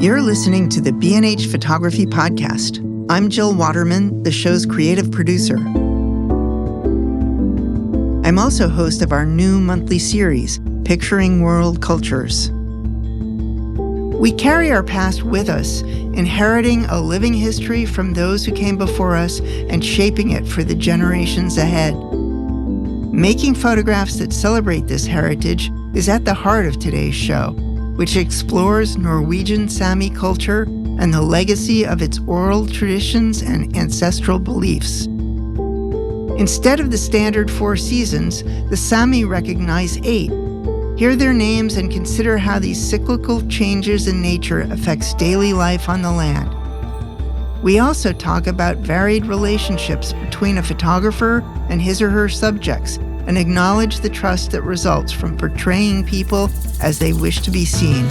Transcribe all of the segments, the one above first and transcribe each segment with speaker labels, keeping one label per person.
Speaker 1: You're listening to the B&H Photography Podcast. I'm Jill Waterman, the show's creative producer. I'm also host of our new monthly series, Picturing World Cultures. We carry our past with us, inheriting a living history from those who came before us and shaping it for the generations ahead. Making photographs that celebrate this heritage is at the heart of today's show, which explores Norwegian Sami culture and the legacy of its oral traditions and ancestral beliefs. Instead of the standard 4 seasons, the Sami recognize 8. Hear their names and consider how these cyclical changes in nature affects daily life on the land. We also talk about varied relationships between a photographer and his or her subjects, and acknowledge the trust that results from portraying people as they wish to be seen.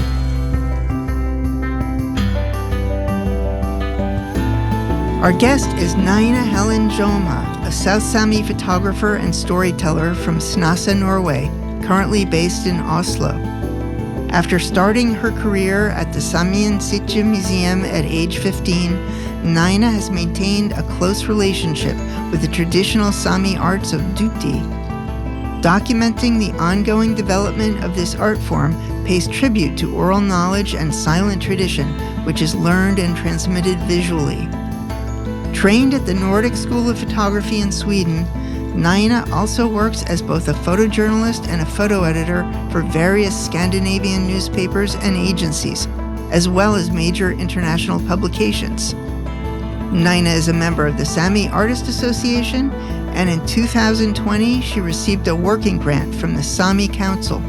Speaker 1: Our guest is Naina Helén Jåma, a South Sami photographer and storyteller from Snasa, Norway, currently based in Oslo. After starting her career at the Saemien Sijte Museum at age 15, Naina has maintained a close relationship with the traditional Sami arts of Duodji. Documenting the ongoing development of this art form pays tribute to oral knowledge and silent tradition, which is learned and transmitted visually. Trained at the Nordic School of Photography in Sweden, Naina also works as both a photojournalist and a photo editor for various Scandinavian newspapers and agencies, as well as major international publications. Naina is a member of the Sami Artist Association, and in 2020, she received a working grant from the Sami Council.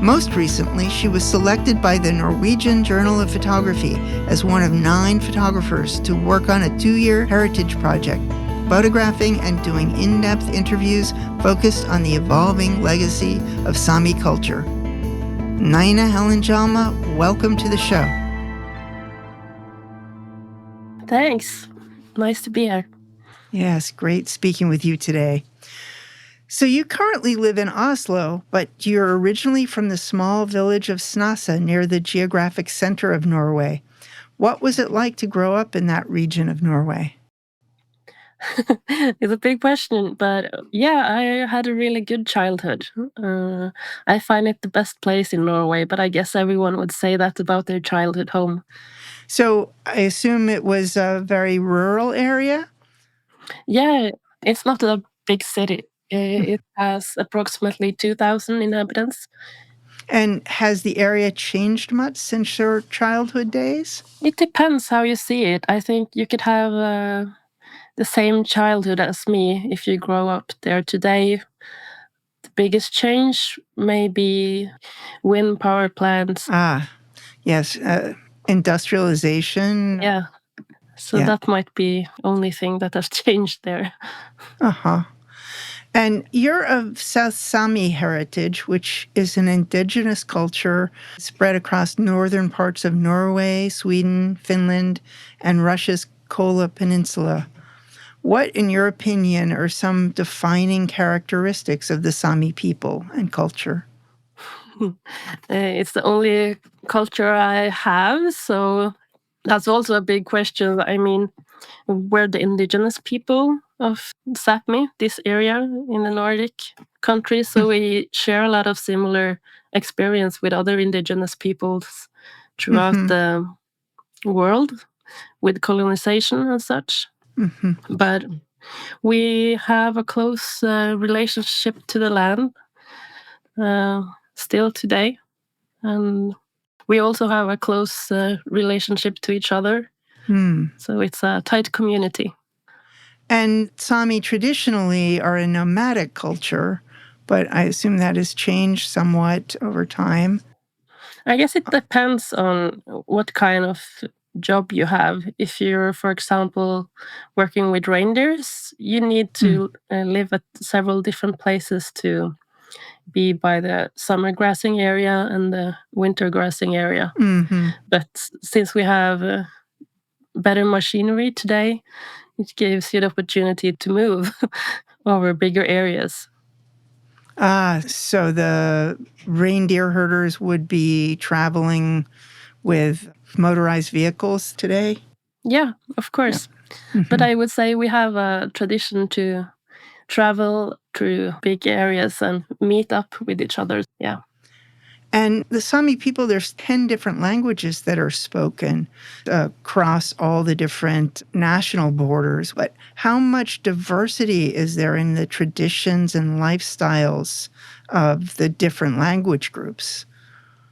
Speaker 1: Most recently, she was selected by the Norwegian Journal of Photography as one of 9 photographers to work on a 2-year heritage project, photographing and doing in-depth interviews focused on the evolving legacy of Sami culture. Naina Helén Jåma, welcome to the show.
Speaker 2: Thanks. Nice to be here.
Speaker 1: Yes, great speaking with you today. So you currently live in Oslo, but you're originally from the small village of Snasa near the geographic center of Norway. What was it like to grow up in that region of Norway?
Speaker 2: It's a big question, but yeah, I had a really good childhood. I find it the best place in Norway, but I guess everyone would say that about their childhood home.
Speaker 1: So I assume it was a very rural area?
Speaker 2: Yeah, it's not a big city. It has approximately 2,000 inhabitants.
Speaker 1: And has the area changed much since your childhood days?
Speaker 2: It depends how you see it. I think you could have the same childhood as me if you grow up there today. The biggest change may be wind power plants.
Speaker 1: Yes, industrialization.
Speaker 2: Yeah. So that might be only thing that has changed there.
Speaker 1: Uh-huh. And you're of South Sami heritage, which is an indigenous culture spread across northern parts of Norway, Sweden, Finland, and Russia's Kola Peninsula. What, in your opinion, are some defining characteristics of the Sami people and culture?
Speaker 2: It's the only culture I have, so that's also a big question. I mean, we're the indigenous people of Sápmi, this area in the Nordic countries, so we share a lot of similar experience with other indigenous peoples throughout the world with colonization and such. But we have a close relationship to the land still today, and we also have a close relationship to each other. So it's a tight community.
Speaker 1: And Sami traditionally are a nomadic culture, but I assume that has changed somewhat over time.
Speaker 2: I guess it depends on what kind of job you have. If you're, for example, working with reindeers, you need to live at several different places to be by the summer grassing area and the winter grassing area. But since we have better machinery today, it gives you the opportunity to move over bigger areas.
Speaker 1: So the reindeer herders would be traveling with motorized vehicles today?
Speaker 2: Yeah, of course.
Speaker 1: Yeah.
Speaker 2: But I would say we have a tradition to travel through big areas and meet up with each other. Yeah.
Speaker 1: And the Sami people, there's 10 different languages that are spoken across all the different national borders. But how much diversity is there in the traditions and lifestyles of the different language groups?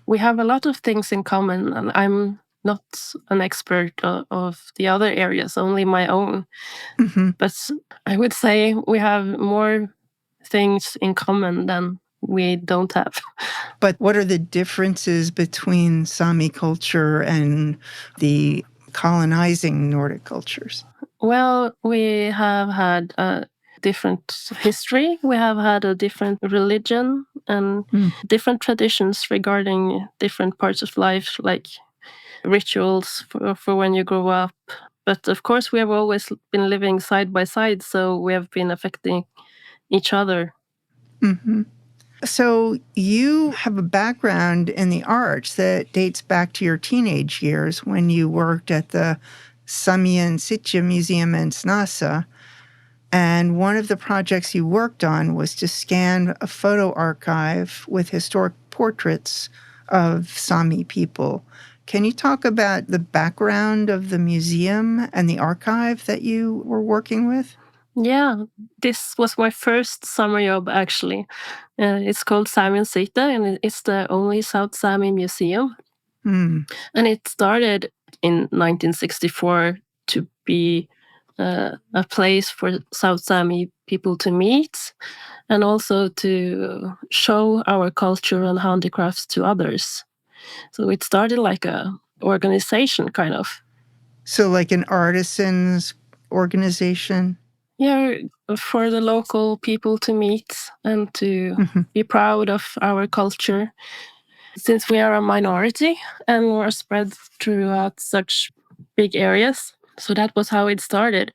Speaker 2: We have a lot of things in common, and I'm not an expert of the other areas, only my own.
Speaker 1: Mm-hmm.
Speaker 2: But I would say we have more things in common than we don't have.
Speaker 1: But what are the differences between Sami culture and the colonizing Nordic cultures?
Speaker 2: Well, we have had a different history. We have had a different religion and different traditions regarding different parts of life, like rituals for when you grow up. But of course, we have always been living side by side, so we have been affecting each other.
Speaker 1: Mm-hmm. So you have a background in the arts that dates back to your teenage years when you worked at the Saemien Sijte Museum in Snasa. And one of the projects you worked on was to scan a photo archive with historic portraits of Sami people. Can you talk about the background of the museum and the archive that you were working with?
Speaker 2: Yeah, this was my first summer job, actually. It's called Saemien Sijte, and it's the only South Sami museum.
Speaker 1: Mm.
Speaker 2: And it started in 1964 to be a place for South Sami people to meet and also to show our culture and handicrafts to others. So it started like a organization, kind of.
Speaker 1: So like an artisans organization?
Speaker 2: Yeah, for the local people to meet and to
Speaker 1: Mm-hmm.
Speaker 2: be proud of our culture. Since we are a minority and we're spread throughout such big areas. So that was how it started.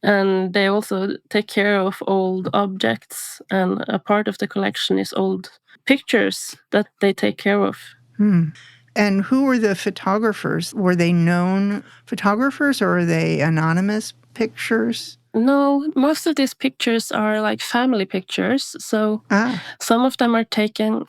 Speaker 2: And they also take care of old objects, and a part of the collection is old pictures that they take care of.
Speaker 1: Hmm. And who were the photographers? Were they known photographers or are they anonymous pictures?
Speaker 2: No, most of these pictures are like family pictures. So some of them are taken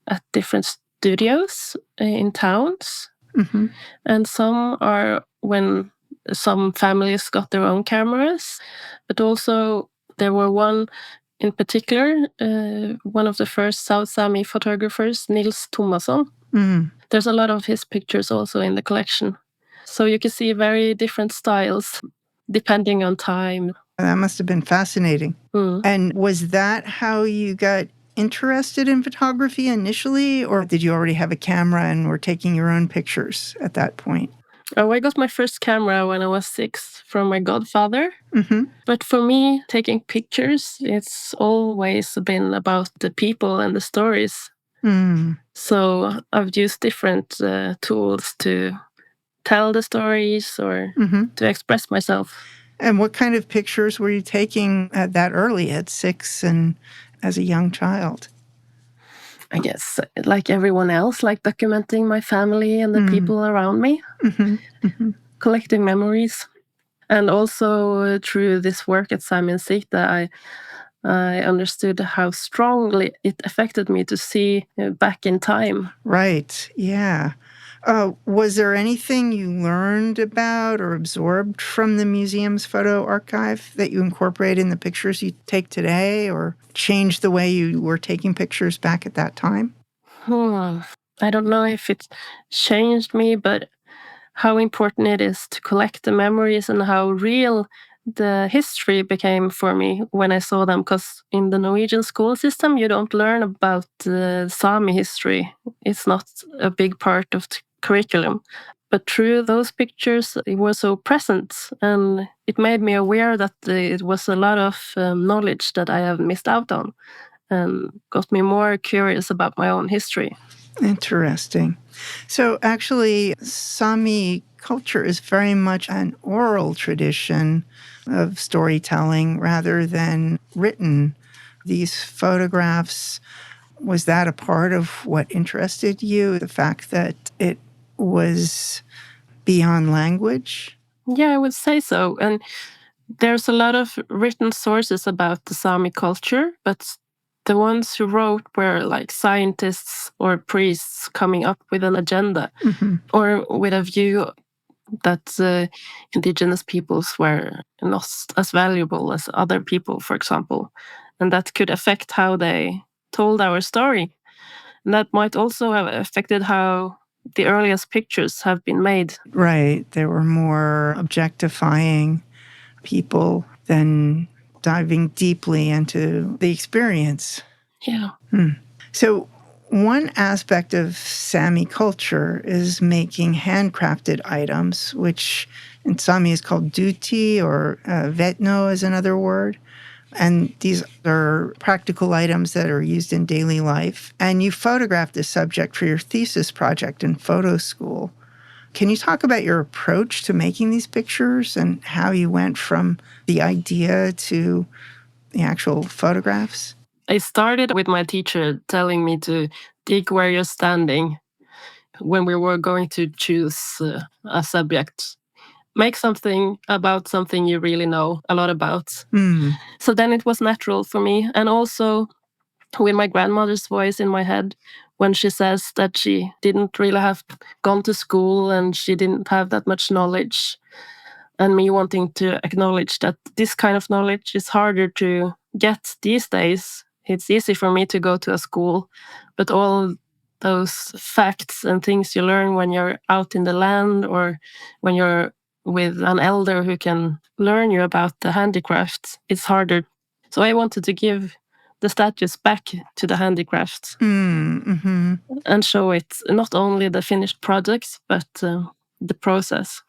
Speaker 2: at different studios in towns,
Speaker 1: Mm-hmm.
Speaker 2: and some are when some families got their own cameras. But also there were one in particular, one of the first South Sami photographers, Nils Thomasson.
Speaker 1: Mm.
Speaker 2: There's a lot of his pictures also in the collection. So you can see very different styles depending on time.
Speaker 1: That must have been fascinating.
Speaker 2: Mm.
Speaker 1: And was that how you got interested in photography initially, or did you already have a camera and were taking your own pictures at that point?
Speaker 2: Oh, I got my first camera when I was 6 from my godfather.
Speaker 1: Mm-hmm.
Speaker 2: But for me, taking pictures, it's always been about the people and the stories.
Speaker 1: Mm.
Speaker 2: So I've used different tools to tell the stories or to express myself.
Speaker 1: And what kind of pictures were you taking at that early, at 6 and as a young child?
Speaker 2: I guess, like everyone else, like documenting my family and the people around me, collecting memories. And also through this work at Saemien Sijte, I understood how strongly it affected me to see back in time.
Speaker 1: Right, yeah. Was there anything you learned about or absorbed from the museum's photo archive that you incorporate in the pictures you take today or changed the way you were taking pictures back at that time?
Speaker 2: I don't know if it changed me, but how important it is to collect the memories and how real the history became for me when I saw them. Because in the Norwegian school system, you don't learn about the Sami history. It's not a big part of the curriculum. But through those pictures, it was so present, and it made me aware that it was a lot of knowledge that I have missed out on, and got me more curious about my own history.
Speaker 1: Interesting. So actually, Sami culture is very much an oral tradition of storytelling rather than written. These photographs, was that a part of what interested you? The fact that it was beyond language?
Speaker 2: Yeah, I would say so. And there's a lot of written sources about the Sami culture, but the ones who wrote were like scientists or priests coming up with an agenda or with a view that indigenous peoples were not as valuable as other people, for example, and that could affect how they told our story. And that might also have affected how the earliest pictures have been made.
Speaker 1: Right. They were more objectifying people than diving deeply into the experience.
Speaker 2: Yeah.
Speaker 1: So one aspect of Sami culture is making handcrafted items, which in Sami is called duodji, or vetno is another word. And these are practical items that are used in daily life. And you photographed this subject for your thesis project in photo school. Can you talk about your approach to making these pictures and how you went from the idea to the actual photographs?
Speaker 2: I started with my teacher telling me to dig where you're standing when we were going to choose a subject. Make something about something you really know a lot about. So then it was natural for me. And also with my grandmother's voice in my head when she says that she didn't really have gone to school and she didn't have that much knowledge. And me wanting to acknowledge that this kind of knowledge is harder to get these days. It's easy for me to go to a school, but all those facts and things you learn when you're out in the land or when you're with an elder who can learn you about the handicrafts, it's harder. So I wanted to give the statues back to the handicrafts and show it not only the finished products, but the process.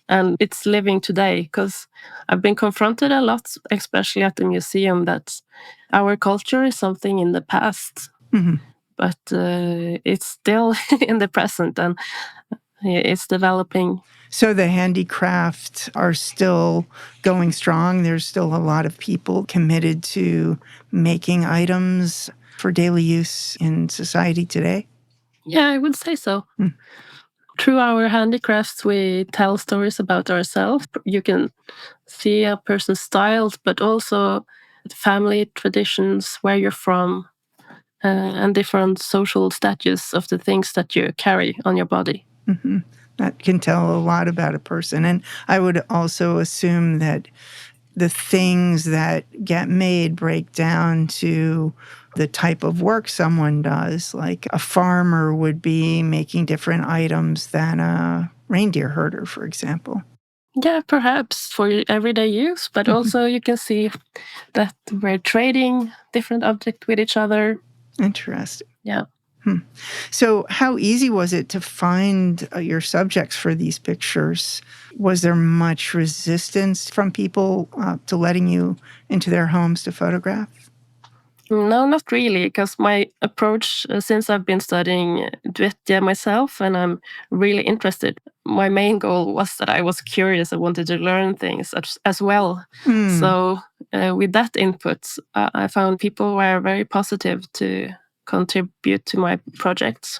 Speaker 2: And it's living today because I've been confronted a lot, especially at the museum, that our culture is something in the past, but it's still in the present and it's developing.
Speaker 1: So the handicrafts are still going strong. There's still a lot of people committed to making items for daily use in society today?
Speaker 2: Yeah, I would say so. Through our handicrafts, we tell stories about ourselves. You can see a person's styles, but also family traditions, where you're from, and different social status of the things that you carry on your body.
Speaker 1: That can tell a lot about a person. And I would also assume that the things that get made break down to the type of work someone does. Like a farmer would be making different items than a reindeer herder, for example.
Speaker 2: Yeah, perhaps for everyday use, but also you can see that we're trading different objects with each other.
Speaker 1: Interesting.
Speaker 2: Yeah.
Speaker 1: So how easy was it to find your subjects for these pictures? Was there much resistance from people to letting you into their homes to photograph?
Speaker 2: No, not really, because my approach, since I've been studying Duodji myself and I'm really interested, my main goal was that I was curious. I wanted to learn things as well. So with that input, I found people were very positive to contribute to my projects.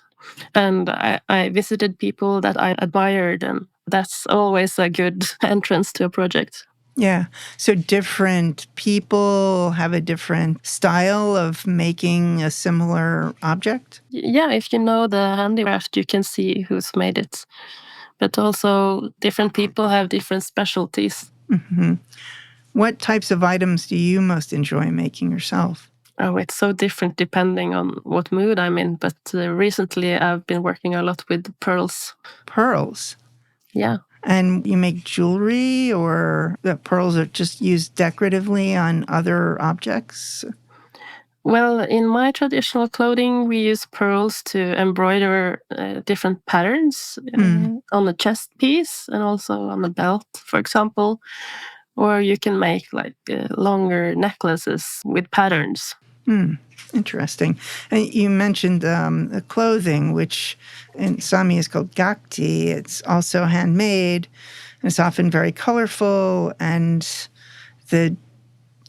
Speaker 2: And I visited people that I admired, and that's always a good entrance to a project.
Speaker 1: Yeah. So different people have a different style of making a similar object?
Speaker 2: Yeah, if you know the handicraft, you can see who's made it. But also different people have different specialties.
Speaker 1: What types of items do you most enjoy making yourself?
Speaker 2: Oh, it's so different depending on what mood I'm in. But recently I've been working a lot with pearls.
Speaker 1: Pearls?
Speaker 2: Yeah.
Speaker 1: And you make jewelry, or the pearls are just used decoratively on other objects?
Speaker 2: Well, in my traditional clothing, we use pearls to embroider different patterns on the chest piece and also on the belt, for example. Or you can make like longer necklaces with patterns.
Speaker 1: Interesting. And you mentioned the clothing, which in Sami is called gakti. It's also handmade. It's often very colorful, and the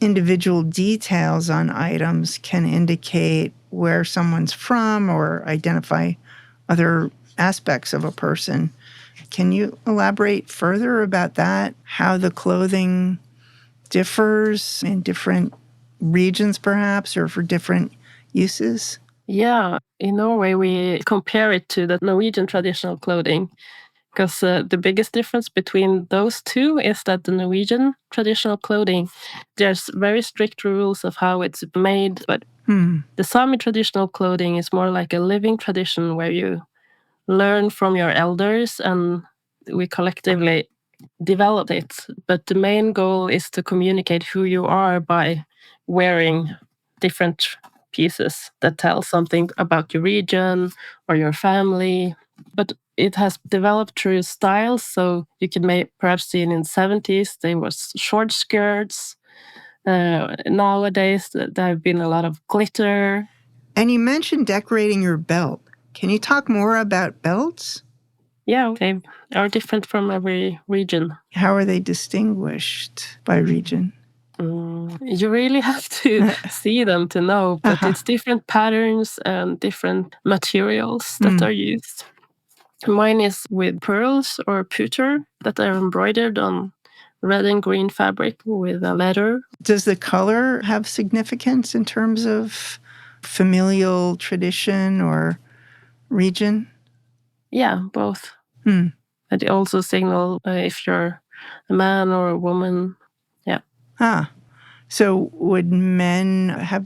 Speaker 1: individual details on items can indicate where someone's from or identify other aspects of a person. Can you elaborate further about that? How the clothing differs in different regions, perhaps, or for different uses?
Speaker 2: Yeah, in Norway, we compare it to the Norwegian traditional clothing because the biggest difference between those two is that the Norwegian traditional clothing, there's very strict rules of how it's made, but the Sami traditional clothing is more like a living tradition where you learn from your elders and we collectively develop it. But the main goal is to communicate who you are by wearing different pieces that tell something about your region or your family. But it has developed through styles, so you can perhaps see it in the 70s. There was short skirts. Nowadays, there have been a lot of glitter.
Speaker 1: And you mentioned decorating your belt. Can you talk more about belts?
Speaker 2: Yeah, they are different from every region.
Speaker 1: How are they distinguished by region?
Speaker 2: You really have to see them to know, but it's different patterns and different materials that are used. Mine is with pearls or pewter that are embroidered on red and green fabric with a letter.
Speaker 1: Does the color have significance in terms of familial tradition or region?
Speaker 2: Yeah, both. And it also signal if you're a man or a woman. Yeah.
Speaker 1: So would men have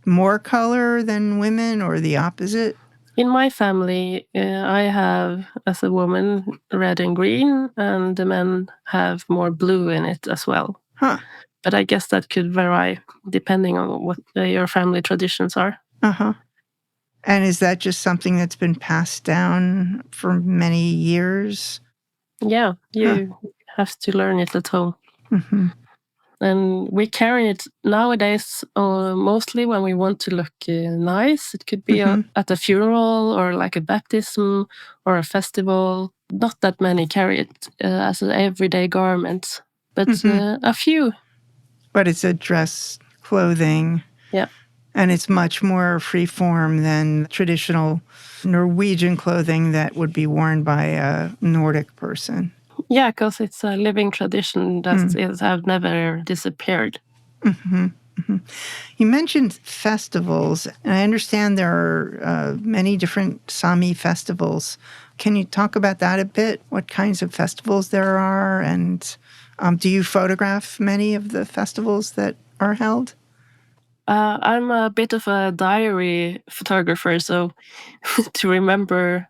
Speaker 1: more color than women or the opposite?
Speaker 2: In my family, I have, as a woman, red and green, and the men have more blue in it as well. But I guess that could vary depending on what your family traditions are.
Speaker 1: And is that just something that's been passed down for many years?
Speaker 2: Yeah, you have to learn it at home. And we carry it nowadays mostly when we want to look nice. It could be at a funeral or like a baptism or a festival. Not that many carry it as an everyday garment, but a few.
Speaker 1: But it's a dress clothing.
Speaker 2: Yeah.
Speaker 1: And it's much more free-form than traditional Norwegian clothing that would be worn by a Nordic person.
Speaker 2: Yeah, because it's a living tradition that have never disappeared.
Speaker 1: You mentioned festivals, and I understand there are many different Sami festivals. Can you talk about that a bit? What kinds of festivals there are, and do you photograph many of the festivals that are held?
Speaker 2: I'm a bit of a diary photographer, so to remember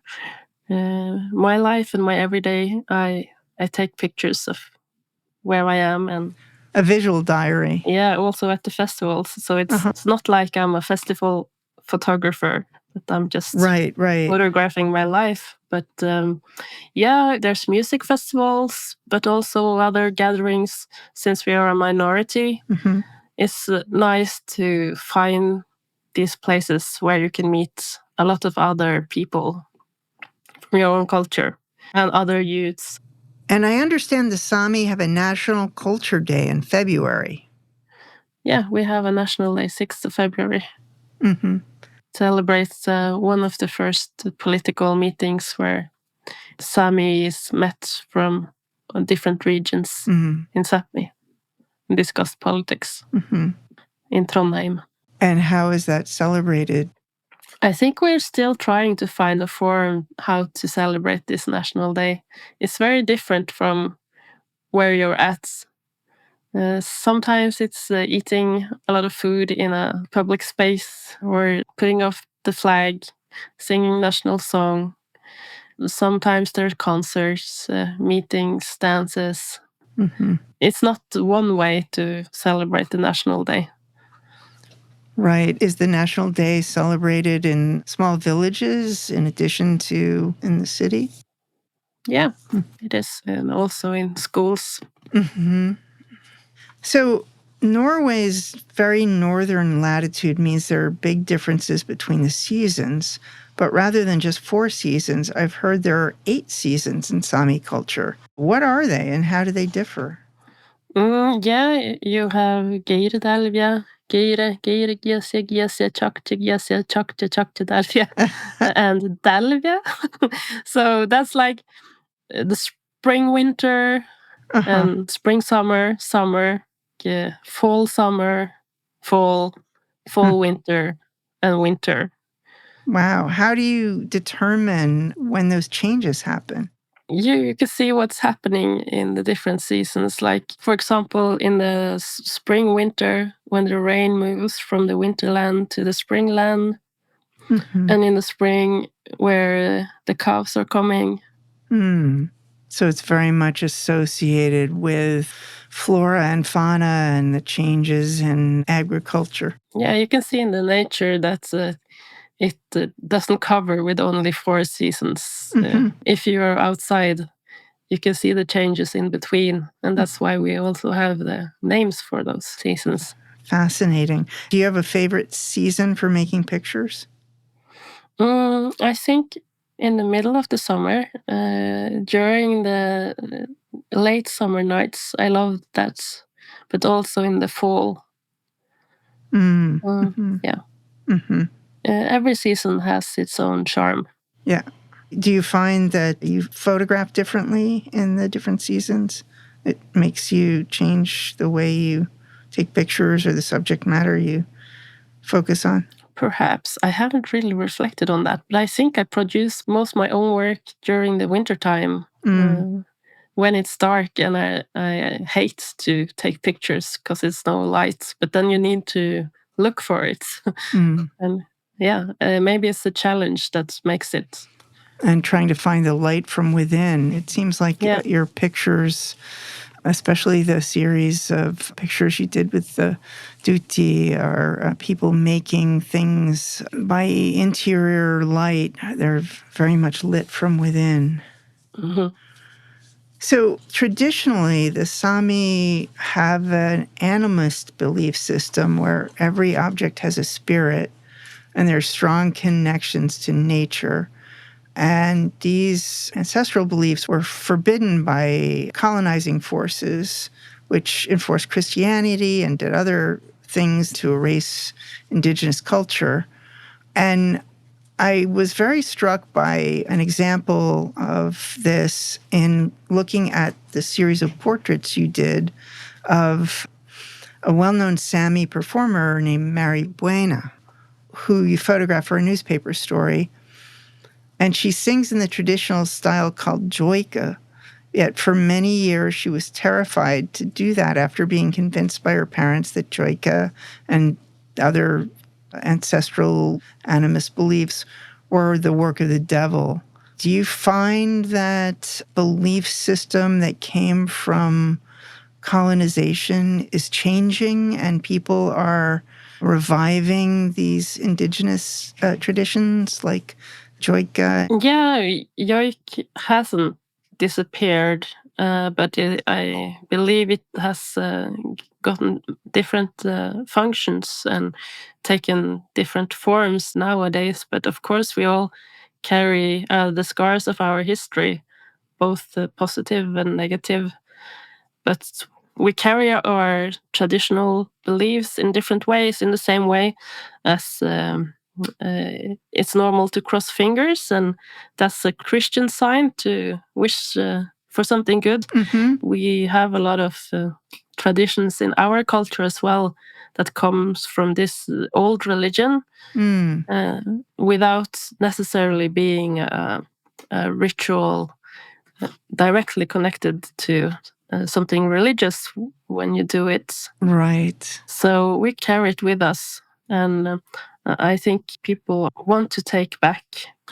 Speaker 2: my life and my everyday, I take pictures of where I am and
Speaker 1: a visual diary.
Speaker 2: Yeah, also at the festivals. So it's not like I'm a festival photographer, that I'm just photographing my life. But yeah, there's music festivals, but also other gatherings. Since we are a minority, it's nice to find these places where you can meet a lot of other people from your own culture and other youths.
Speaker 1: And I understand the Sami have a National Culture Day in February.
Speaker 2: Yeah, we have a National Day, 6th of February. Celebrates one of the first political meetings where Samis met from different regions in Sápmi and discussed politics in Trondheim.
Speaker 1: And how is that celebrated?
Speaker 2: I think we're still trying to find a form how to celebrate this National Day. It's very different from where you're at. Sometimes it's eating a lot of food in a public space or putting off the flag, singing national song. Sometimes there's concerts, meetings, dances. It's not one way to celebrate the National Day.
Speaker 1: Right. Is the National Day celebrated in small villages in addition to in the city?
Speaker 2: Yeah, it is. And also in schools.
Speaker 1: So Norway's very northern latitude means there are big differences between the seasons. But rather than just 4 seasons, I've heard there are 8 seasons in Sami culture. What are they and how do they differ?
Speaker 2: Yeah, you have Geirdelvia, Geire, geire, giese, giese, chakte, giese, chakte, chakte, dalvia, and dalvia. So that's like the spring, winter,
Speaker 1: Uh-huh.
Speaker 2: and spring, summer, summer, fall, summer, fall,
Speaker 1: Hmm.
Speaker 2: fall, winter, and winter.
Speaker 1: Wow. How do you determine when those changes happen?
Speaker 2: You can see what's happening in the different seasons. Like, for example, in the spring, winter, when the rain moves from the winterland to the springland,
Speaker 1: Hmm.
Speaker 2: and in the spring, where the calves are coming.
Speaker 1: Hmm. So it's very much associated with flora and fauna and the changes in agriculture.
Speaker 2: Yeah, you can see in the nature that it doesn't cover with only 4 seasons.
Speaker 1: Hmm.
Speaker 2: If you are outside, you can see the changes in between, and that's why we also have the names for those seasons.
Speaker 1: Fascinating. Do you have a favorite season for making pictures?
Speaker 2: I think in the middle of the summer, during the late summer nights, I love that, but also in the fall.
Speaker 1: Mm-hmm.
Speaker 2: Yeah,
Speaker 1: Mm-hmm.
Speaker 2: every season has its own charm.
Speaker 1: Yeah. Do you find that you photograph differently in the different seasons? It makes you change the way you take pictures or the subject matter you focus on?
Speaker 2: Perhaps I haven't really reflected on that, but I think I produce most of my own work during the wintertime. When it's dark, and I hate to take pictures because it's no light, but then you need to look for it.
Speaker 1: Mm.
Speaker 2: And yeah, maybe it's the challenge that makes it.
Speaker 1: And trying to find the light from within. It seems like
Speaker 2: Yeah.
Speaker 1: your pictures, especially the series of pictures you did with the Duodji, are people making things by interior light. They're very much lit from within.
Speaker 2: Mhm.
Speaker 1: So traditionally, the Sami have an animist belief system where every object has a spirit and there are strong connections to nature. And these ancestral beliefs were forbidden by colonizing forces, which enforced Christianity and did other things to erase indigenous culture. And I was very struck by an example of this in looking at the series of portraits you did of a well-known Sami performer named Mary Buena, who you photographed for a newspaper story. And she sings in the traditional style called joika. Yet for many years, she was terrified to do that after being convinced by her parents that joika and other ancestral animist beliefs were the work of the devil. Do you find that belief system that came from colonization is changing and people are reviving these indigenous traditions like joika?
Speaker 2: Yeah, yoik hasn't disappeared, but I believe it has gotten different functions and taken different forms nowadays. But of course, we all carry the scars of our history, both positive and negative. But we carry our traditional beliefs in different ways, in the same way as it's normal to cross fingers, and that's a Christian sign to wish for something good.
Speaker 1: Mm-hmm.
Speaker 2: We have a lot of traditions in our culture as well that comes from this old religion,
Speaker 1: Mm.
Speaker 2: without necessarily being a ritual directly connected to something religious when you do it.
Speaker 1: Right.
Speaker 2: So we carry it with us. And I think people want to take back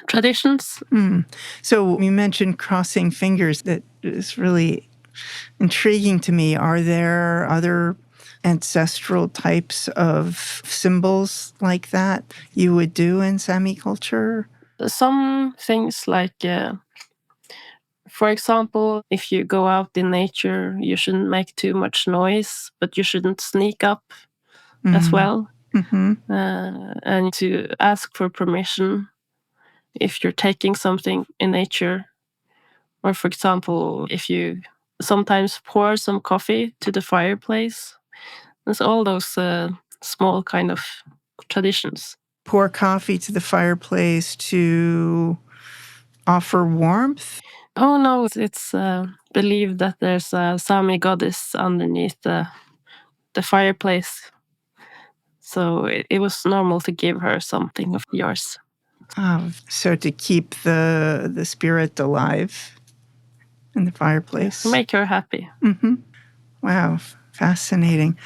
Speaker 2: traditions.
Speaker 1: Mm. So you mentioned crossing fingers. That is really intriguing to me. Are there other ancestral types of symbols like that you would do in Sami culture?
Speaker 2: Some things like, for example, if you go out in nature, you shouldn't make too much noise, but you shouldn't sneak up as well.
Speaker 1: Mm-hmm.
Speaker 2: And to ask for permission if you're taking something in nature. Or, for example, if you sometimes pour some coffee to the fireplace. There's all those small kind of traditions.
Speaker 1: Pour coffee to the fireplace to offer warmth?
Speaker 2: Oh no, it's believed that there's a Sami goddess underneath the fireplace. So it was normal to give her something of yours.
Speaker 1: Oh, so to keep the spirit alive in the fireplace.
Speaker 2: Make her happy.
Speaker 1: Mm-hmm. Wow, fascinating.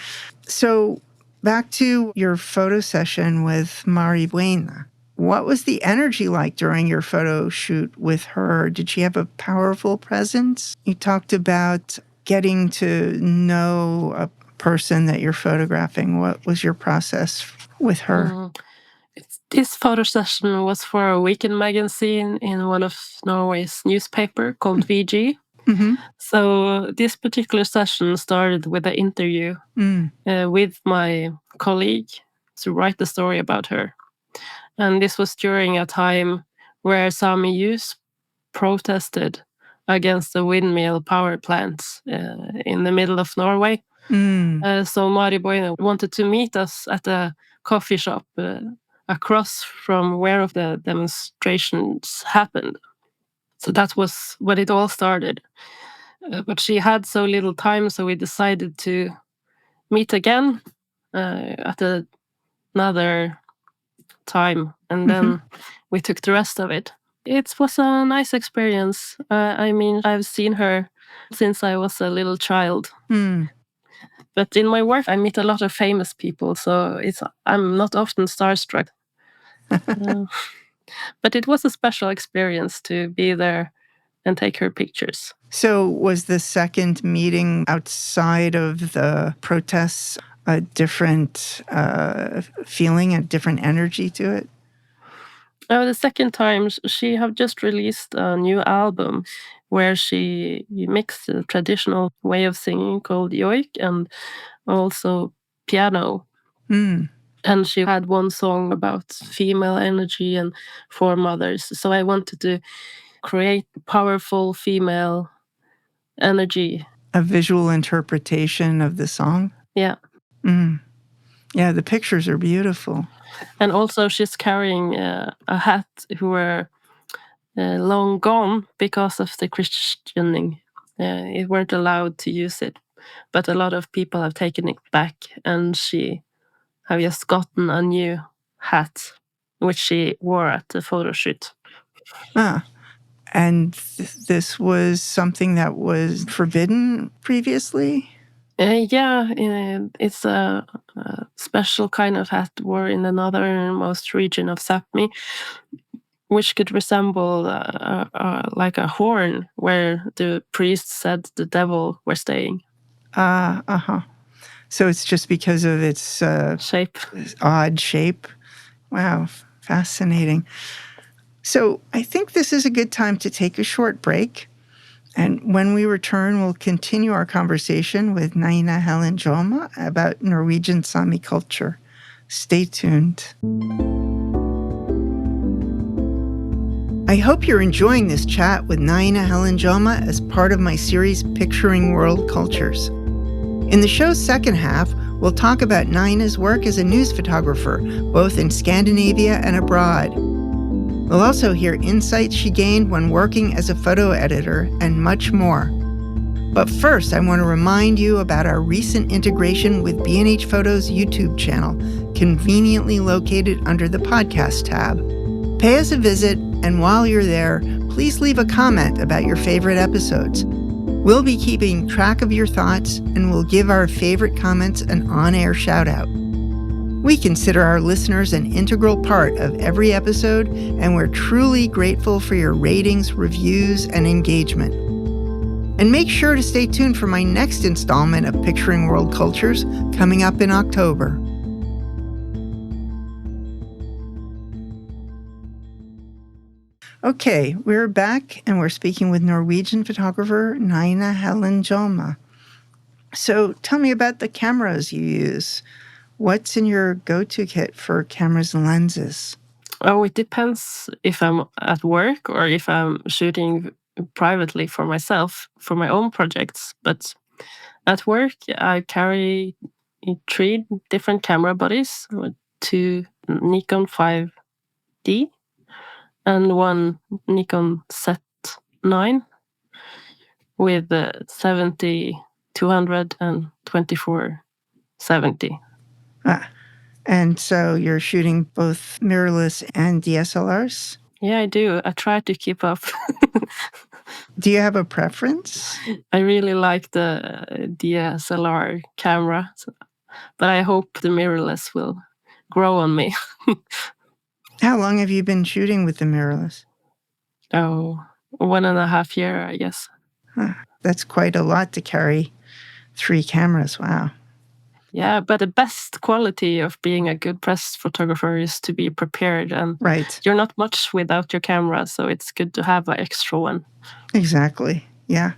Speaker 1: So back to your photo session with Maribuena. What was the energy like during your photo shoot with her? Did she have a powerful presence? You talked about getting to know a person that you're photographing. What was your process with her?
Speaker 2: This photo session was for a weekend magazine in one of Norway's newspaper called VG.
Speaker 1: Mm-hmm.
Speaker 2: So this particular session started with an interview with my colleague to write the story about her. And this was during a time where Sami youth protested against the windmill power plants in the middle of Norway. So Maribuena wanted to meet us at a coffee shop across from where the demonstrations happened. So that was when it all started. But she had so little time, so we decided to meet again at another time, and then we took the rest of it. It was a nice experience. I mean, I've seen her since I was a little child. But in my work, I meet a lot of famous people, so I'm not often starstruck. But it was a special experience to be there and take her pictures.
Speaker 1: So was the second meeting outside of the protests a different feeling, a different energy to it?
Speaker 2: The second time, she have just released a new album where she mixed the traditional way of singing called joik and also piano. And she had one song about female energy and foremothers. So I wanted to create powerful female energy.
Speaker 1: A visual interpretation of the song?
Speaker 2: Yeah.
Speaker 1: Yeah, the pictures are beautiful.
Speaker 2: And also she's carrying a hat who were long gone because of the Christianing. It weren't allowed to use it. But a lot of people have taken it back, and she have just gotten a new hat, which she wore at the photo shoot.
Speaker 1: And this was something that was forbidden previously?
Speaker 2: Yeah, it's a special kind of hat worn in the northernmost region of Sapmi, which could resemble like a horn where the priest said the devil were staying.
Speaker 1: So it's just because of its
Speaker 2: shape,
Speaker 1: odd shape. Wow, fascinating. So I think this is a good time to take a short break. And when we return, we'll continue our conversation with Naina Helén Jåma about Norwegian Sami culture. Stay tuned. I hope you're enjoying this chat with Naina Helén Jåma as part of my series Picturing World Cultures. In the show's second half, we'll talk about Naina's work as a news photographer, both in Scandinavia and abroad. We'll also hear insights she gained when working as a photo editor and much more. But first, I want to remind you about our recent integration with B&H Photo's YouTube channel, conveniently located under the podcast tab. Pay us a visit, and while you're there, please leave a comment about your favorite episodes. We'll be keeping track of your thoughts, and we'll give our favorite comments an on-air shout-out. We consider our listeners an integral part of every episode, and we're truly grateful for your ratings, reviews, and engagement. And make sure to stay tuned for my next installment of Picturing World Cultures coming up in October. Okay, we're back, and we're speaking with Norwegian photographer Naina Helén Jåma. So tell me about the cameras you use. What's in your go-to kit for cameras and lenses?
Speaker 2: Oh, it depends if I'm at work or if I'm shooting privately for myself, for my own projects. But at work, I carry three different camera bodies, two Nikon 5D and one Nikon Z9 with 70, 200 and 2470.
Speaker 1: And so you're shooting both mirrorless and DSLRs?
Speaker 2: Yeah, I do. I try to keep up.
Speaker 1: Do you have a preference?
Speaker 2: I really like the DSLR camera, but I hope the mirrorless will grow on me.
Speaker 1: How long have you been shooting with the mirrorless?
Speaker 2: 1.5 years, I guess.
Speaker 1: That's quite a lot to carry 3 cameras. Wow.
Speaker 2: Yeah, but the best quality of being a good press photographer is to be prepared. And
Speaker 1: Right.
Speaker 2: you're not much without your camera, so it's good to have an extra one.
Speaker 1: Exactly. Yeah.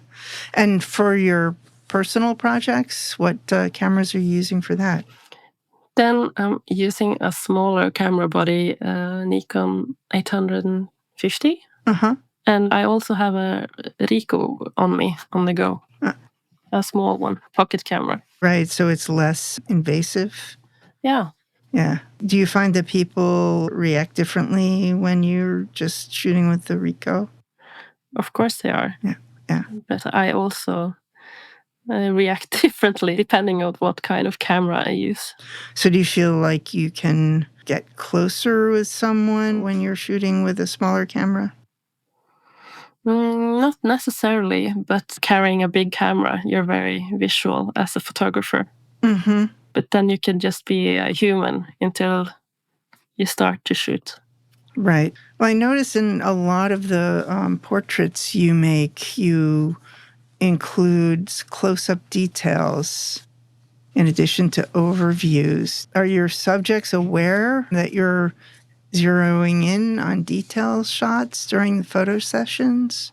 Speaker 1: And for your personal projects, what cameras are you using for that?
Speaker 2: Then I'm using a smaller camera body, Nikon 850.
Speaker 1: Uh-huh.
Speaker 2: And I also have a Ricoh on me on the go. A small one, pocket camera.
Speaker 1: Right, so it's less invasive?
Speaker 2: Yeah.
Speaker 1: Yeah. Do you find that people react differently when you're just shooting with the Ricoh?
Speaker 2: Of course they are.
Speaker 1: Yeah.
Speaker 2: But I also react differently depending on what kind of camera I use.
Speaker 1: So do you feel like you can get closer with someone when you're shooting with a smaller camera?
Speaker 2: Not necessarily, but carrying a big camera, you're very visual as a photographer.
Speaker 1: Mm-hmm.
Speaker 2: But then you can just be a human until you start to shoot.
Speaker 1: Right. Well, I notice in a lot of the portraits you make, you include close-up details in addition to overviews. Are your subjects aware that you're zeroing in on detail shots during the photo sessions?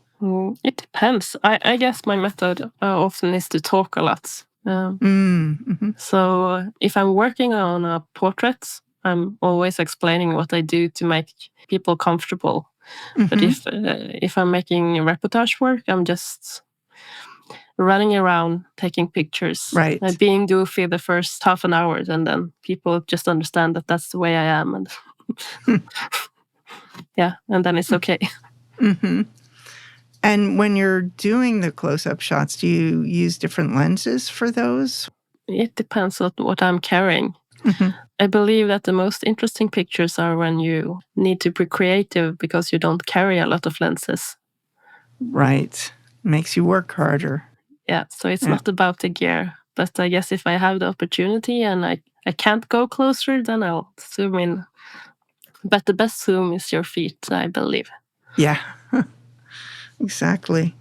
Speaker 2: It depends. I guess my method often is to talk a lot.
Speaker 1: Mm-hmm.
Speaker 2: So if I'm working on a portrait, I'm always explaining what I do to make people comfortable.
Speaker 1: Mm-hmm.
Speaker 2: But if I'm making reportage work, I'm just running around taking pictures,
Speaker 1: Right.
Speaker 2: Being goofy the first half an hour, and then people just understand that that's the way I am, and yeah, and then it's okay.
Speaker 1: Mm-hmm. And when you're doing the close-up shots, do you use different lenses for those?
Speaker 2: It depends on what I'm carrying.
Speaker 1: Mm-hmm.
Speaker 2: I believe that the most interesting pictures are when you need to be creative because you don't carry a lot of lenses.
Speaker 1: Right. Makes you work harder.
Speaker 2: Yeah, so it's not about the gear. But I guess if I have the opportunity and I can't go closer, then I'll zoom in. But the best zoom is your feet, I believe.
Speaker 1: Yeah, exactly.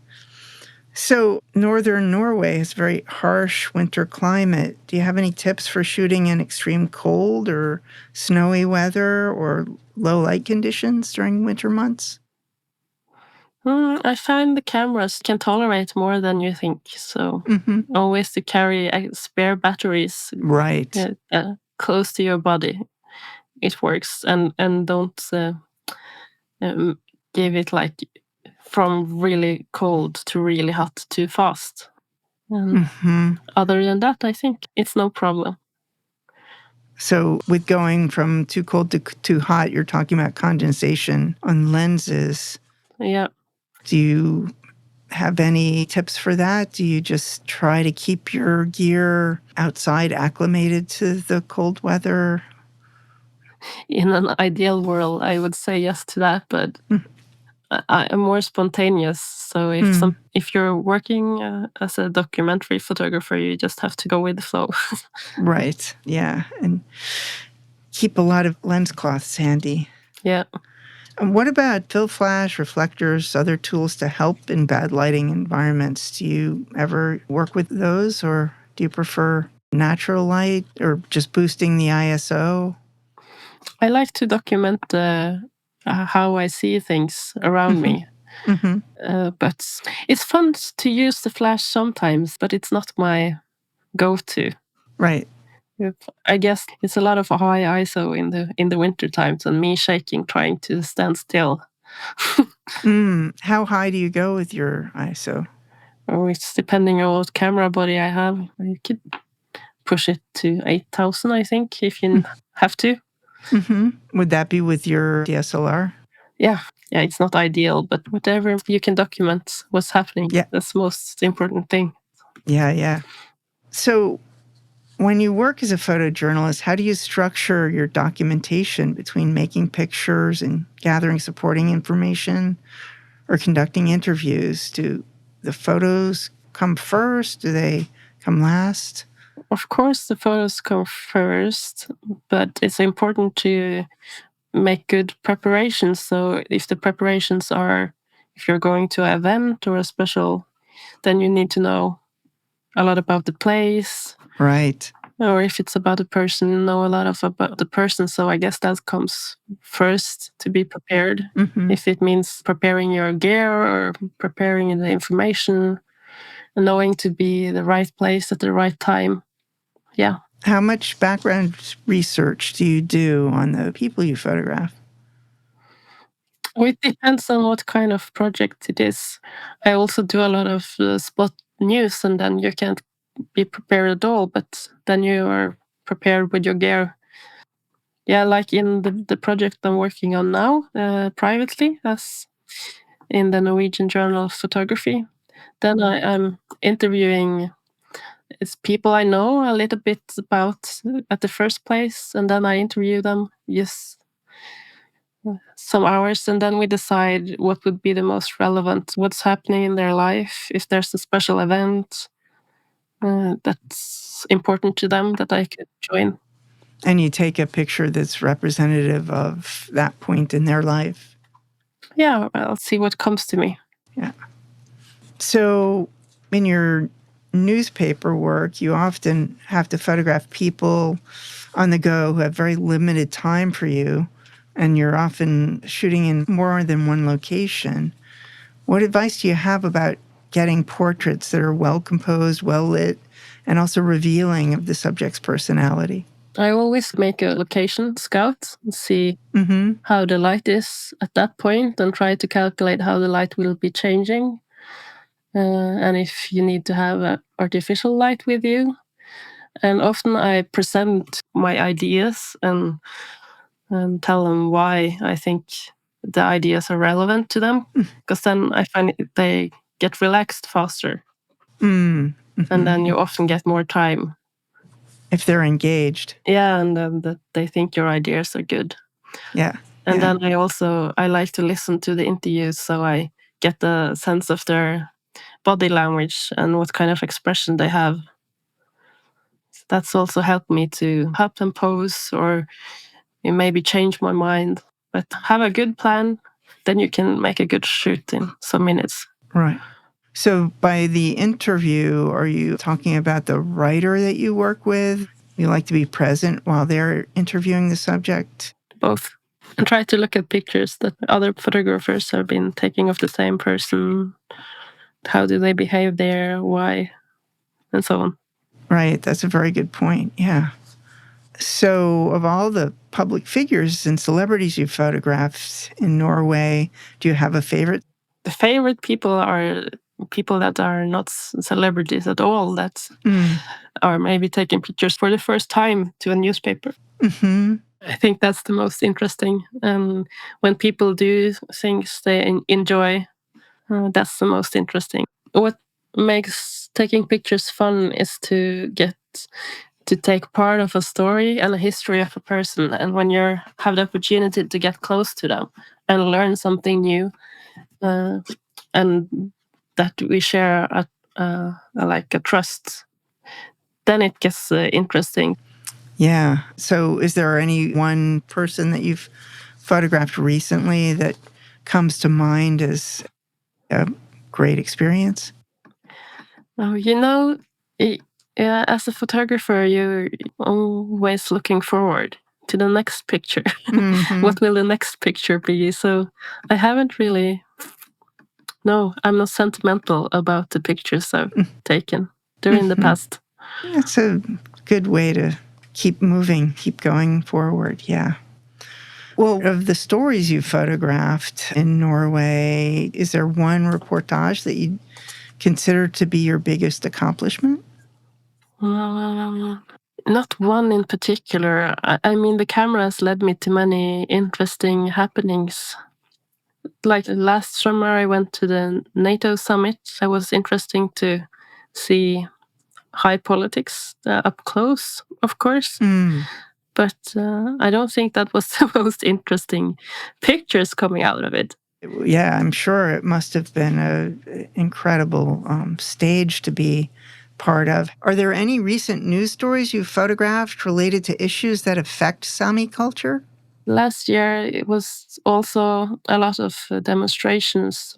Speaker 1: So northern Norway has very harsh winter climate. Do you have any tips for shooting in extreme cold or snowy weather or low light conditions during winter months?
Speaker 2: I find the cameras can tolerate more than you think. So always to carry spare batteries
Speaker 1: Right.
Speaker 2: close to your body. It works. And don't give it like from really cold to really hot too fast. Other than that, I think it's no problem.
Speaker 1: So with going from too cold to too hot, you're talking about condensation on lenses.
Speaker 2: Yeah.
Speaker 1: Do you have any tips for that? Do you just try to keep your gear outside acclimated to the cold weather?
Speaker 2: In an ideal world, I would say yes to that, but I am more spontaneous. So if you're working as a documentary photographer, you just have to go with the flow.
Speaker 1: Right. Yeah. And keep a lot of lens cloths handy.
Speaker 2: Yeah.
Speaker 1: And what about fill flash, reflectors, other tools to help in bad lighting environments? Do you ever work with those, or do you prefer natural light or just boosting the ISO?
Speaker 2: I like to document how I see things around me. But it's fun to use the flash sometimes, but it's not my go-to.
Speaker 1: Right.
Speaker 2: I guess it's a lot of high ISO in the winter times and me shaking, trying to stand still.
Speaker 1: How high do you go with your ISO?
Speaker 2: Oh, it's depending on what camera body I have. I could push it to 8,000, I think, if you have to.
Speaker 1: Would that be with your DSLR?
Speaker 2: Yeah, it's not ideal, but whatever you can document what's happening,
Speaker 1: Yeah.
Speaker 2: that's the most important thing.
Speaker 1: Yeah. So when you work as a photojournalist, how do you structure your documentation between making pictures and gathering supporting information or conducting interviews? Do the photos come first? Do they come last?
Speaker 2: Of course, the photos come first, but it's important to make good preparations. So if the preparations are, if you're going to an event or a special, then you need to know a lot about the place.
Speaker 1: Right.
Speaker 2: Or if it's about a person, you know a lot about the person. So I guess that comes first, to be prepared. If it means preparing your gear or preparing the information, knowing to be the right place at the right time. Yeah.
Speaker 1: How much background research do you do on the people you photograph?
Speaker 2: Well, it depends on what kind of project it is. I also do a lot of spot news, and then you can't be prepared at all, but then you are prepared with your gear. Yeah, like in the project I'm working on now, privately, as in the Norwegian Journal of Photography. Then I'm interviewing it's people I know a little bit about at the first place, and then I interview them just some hours, and then we decide what would be the most relevant, what's happening in their life, if there's a special event that's important to them that I could join.
Speaker 1: And you take a picture that's representative of that point in their life.
Speaker 2: Yeah, I'll see what comes to me.
Speaker 1: Yeah. So in your newspaper work, you often have to photograph people on the go who have very limited time for you, and you're often shooting in more than one location. What advice do you have about getting portraits that are well composed, well lit, and also revealing of the subject's personality?
Speaker 2: I always make a location scout and see how the light is at that point, and try to calculate how the light will be changing. And if you need to have an artificial light with you. And often I present my ideas and tell them why I think the ideas are relevant to them, because then I find they get relaxed faster. And then you often get more time.
Speaker 1: If they're engaged.
Speaker 2: Yeah, and then that they think your ideas are good.
Speaker 1: Yeah.
Speaker 2: And then I like to listen to the interviews, so I get the sense of their body language and what kind of expression they have. That's also helped me to help them pose or maybe change my mind. But have a good plan, then you can make a good shoot in some minutes.
Speaker 1: Right. So by the interview, are you talking about the writer that you work with? You like to be present while they're interviewing the subject?
Speaker 2: Both. And try to look at pictures that other photographers have been taking of the same person. How do they behave there? Why? And so on.
Speaker 1: Right. That's a very good point. Yeah. So of all the public figures and celebrities you've photographed in Norway, do you have a favorite?
Speaker 2: The favorite people are people that are not celebrities at all, that are maybe taking pictures for the first time to a newspaper. I think that's the most interesting. And when people do things they enjoy, that's the most interesting. What makes taking pictures fun is to get to take part of a story and a history of a person. And when you have the opportunity to get close to them and learn something new, and that we share like a trust, then it gets interesting.
Speaker 1: Yeah. So is there any one person that you've photographed recently that comes to mind as a great experience?
Speaker 2: Oh, as a photographer, you're always looking forward to the next picture. What will the next picture be? So I haven't really... No, I'm not sentimental about the pictures I've taken during the past.
Speaker 1: That's a good way to keep moving, keep going forward. Yeah. Well, of the stories you photographed in Norway, is there one reportage that you consider to be your biggest accomplishment?
Speaker 2: Not one in particular. I mean, the cameras led me to many interesting happenings. Like last summer, I went to the NATO summit. It was interesting to see high politics up close, of course. But I don't think that was the most interesting pictures coming out of it.
Speaker 1: Yeah, I'm sure it must have been an incredible stage to be part of. Are there any recent news stories you've photographed related to issues that affect Sami culture?
Speaker 2: Last year, it was also a lot of demonstrations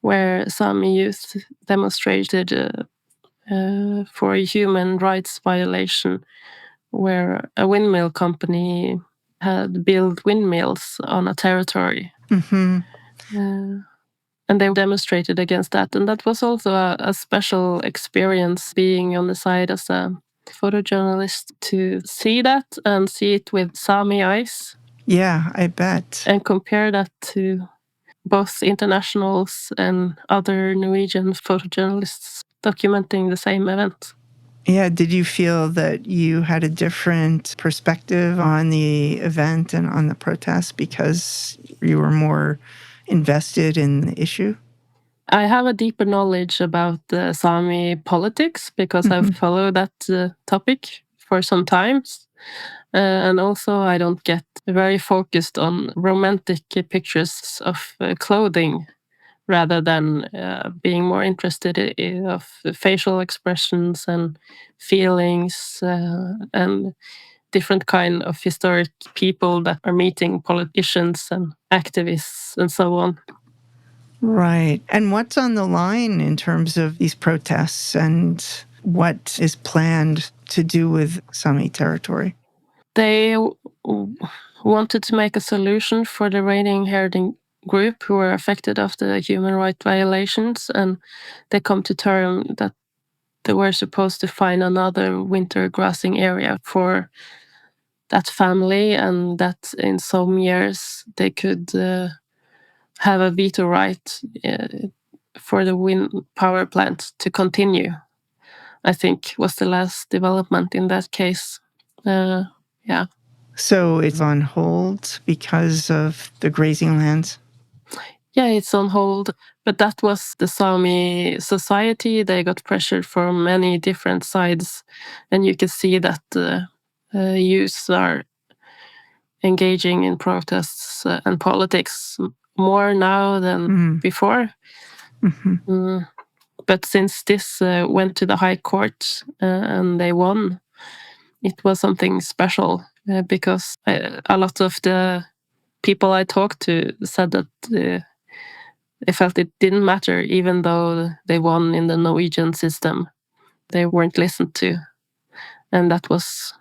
Speaker 2: where Sami youth demonstrated for a human rights violation, where a windmill company had built windmills on a territory. And they demonstrated against that. And that was also a special experience, being on the side as a photojournalist, to see that and see it with Sami eyes.
Speaker 1: Yeah, I bet.
Speaker 2: And compare that to both internationals and other Norwegian photojournalists documenting the same event.
Speaker 1: Yeah, did you feel that you had a different perspective on the event and on the protest because you were more invested in the issue?
Speaker 2: I have a deeper knowledge about the Sami politics because I've followed that topic for some time. And also, I don't get very focused on romantic pictures of clothing, rather than being more interested of facial expressions and feelings and different kind of historic people that are meeting politicians and activists and so on.
Speaker 1: Right. And what's on the line in terms of these protests and what is planned to do with Sami territory?
Speaker 2: They wanted to make a solution for the reindeer group who were affected of the human rights violations, and they come to term that they were supposed to find another winter grazing area for that family, and that in some years they could have a veto right for the wind power plant to continue. I think was the last development in that case. Yeah.
Speaker 1: So it's on hold because of the grazing lands?
Speaker 2: Yeah, it's on hold. But that was the Sami society. They got pressured from many different sides. And you can see that youths are engaging in protests and politics more now than before. But since this went to the High Court and they won, it was something special because a lot of the people I talked to said that they felt it didn't matter, even though they won in the Norwegian system. They weren't listened to. And that was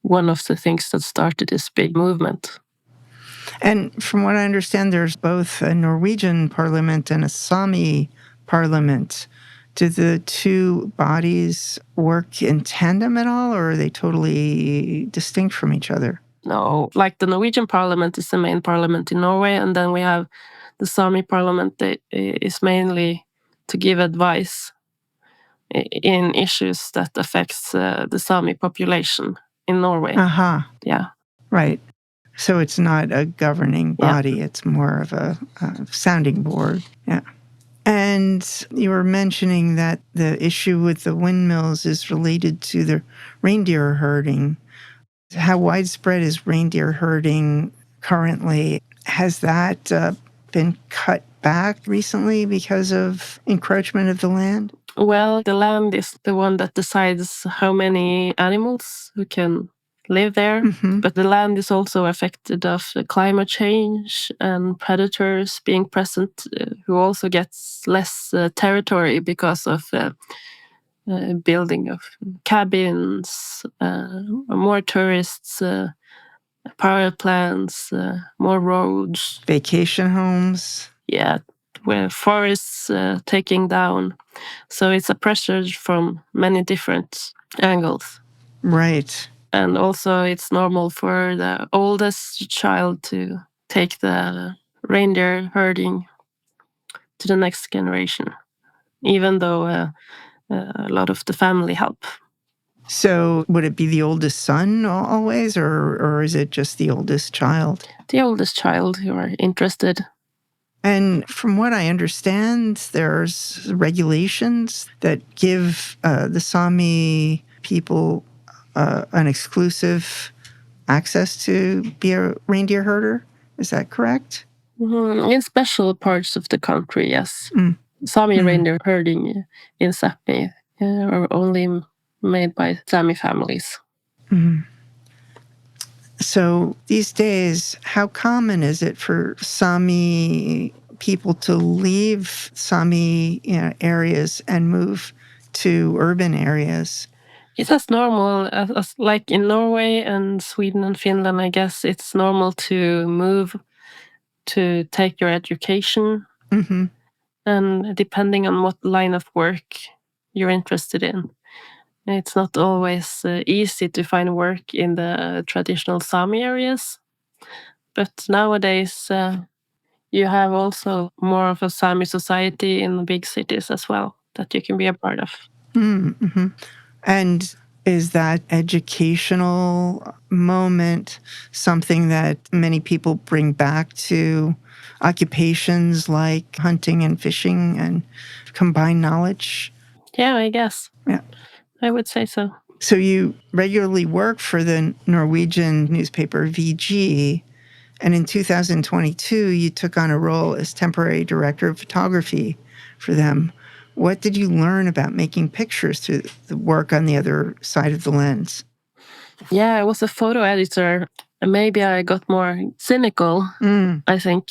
Speaker 2: one of the things that started this big movement.
Speaker 1: And from what I understand, there's both a Norwegian parliament and a Sami parliament. Do the two bodies work in tandem at all, or are they totally distinct from each other?
Speaker 2: No, like the Norwegian parliament is the main parliament in Norway, and then we have the Sami parliament that is mainly to give advice in issues that affects the Sami population in Norway. Yeah.
Speaker 1: Right. So it's not a governing body, it's more of a sounding board. Yeah. And you were mentioning that the issue with the windmills is related to the reindeer herding. How widespread is reindeer herding currently? Has that been cut back recently because of encroachment of the land?
Speaker 2: Well, the land is the one that decides how many animals who can live there. But the land is also affected of climate change and predators being present, who also gets less territory because of building of cabins, more tourists, power plants, more roads.
Speaker 1: Vacation homes.
Speaker 2: Yeah, where forests taking down. So it's a pressure from many different angles.
Speaker 1: Right.
Speaker 2: And also it's normal for the oldest child to take the reindeer herding to the next generation, even though a lot of the family help.
Speaker 1: So would it be the oldest son always, or is it just the oldest child?
Speaker 2: The oldest child who are interested.
Speaker 1: And from what I understand, there's regulations that give the Sami people an exclusive access to be a reindeer herder. Is that correct?
Speaker 2: In special parts of the country, yes. Sami reindeer herding in Sápmi are only made by Sami families.
Speaker 1: So these days, how common is it for Sami people to leave Sami areas and move to urban areas?
Speaker 2: It's as normal as like in Norway and Sweden and Finland, I guess it's normal to move to take your education. And depending on what line of work you're interested in. It's not always easy to find work in the traditional Sami areas. But nowadays, you have also more of a Sami society in big cities as well that you can be a part of.
Speaker 1: And is that educational moment something that many people bring back to occupations like hunting and fishing and combine knowledge?
Speaker 2: Yeah, I guess.
Speaker 1: Yeah.
Speaker 2: I would say so.
Speaker 1: So you regularly work for the Norwegian newspaper VG, and in 2022, you took on a role as temporary director of photography for them. What did you learn about making pictures through the work on the other side of the lens?
Speaker 2: Yeah, I was a photo editor. Maybe I got more cynical, I think.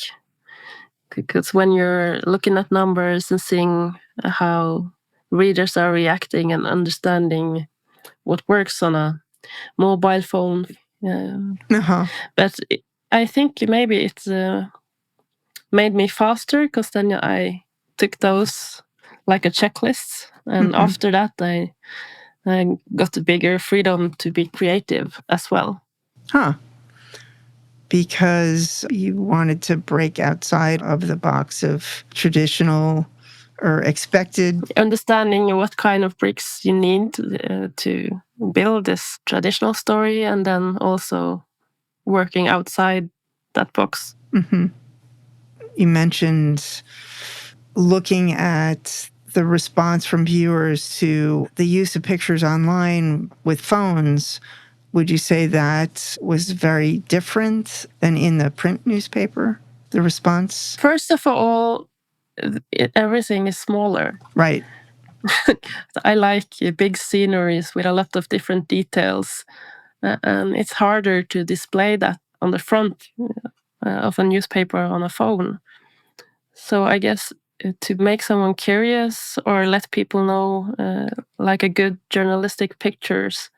Speaker 2: Because when you're looking at numbers and seeing how readers are reacting and understanding what works on a mobile phone. But I think maybe it made me faster because then I took those like a checklist. And after that, I got a bigger freedom to be creative as well.
Speaker 1: Because you wanted to break outside of the box of traditional or expected.
Speaker 2: Understanding what kind of bricks you need to build this traditional story, and then also working outside that box.
Speaker 1: You mentioned looking at the response from viewers to the use of pictures online with phones. Would you say that was very different than in the print newspaper, the response?
Speaker 2: First of all, everything is smaller.
Speaker 1: Right.
Speaker 2: I like big sceneries with a lot of different details. And it's harder to display that on the front of a newspaper on a phone. So I guess to make someone curious or let people know, like a good journalistic pictures,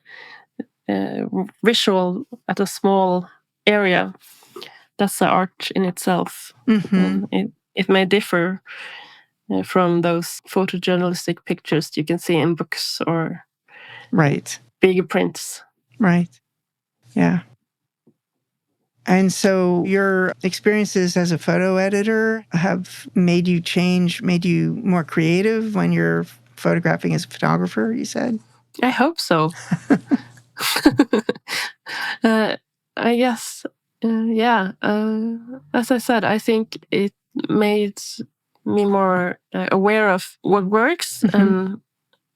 Speaker 2: visual at a small area, that's the art in itself. It may differ from those photojournalistic pictures you can see in books or big prints.
Speaker 1: Right. Yeah. And so your experiences as a photo editor have made you more creative when you're photographing as a photographer, you said?
Speaker 2: I hope so. I guess, yeah. As I said, I think it made me more aware of what works. And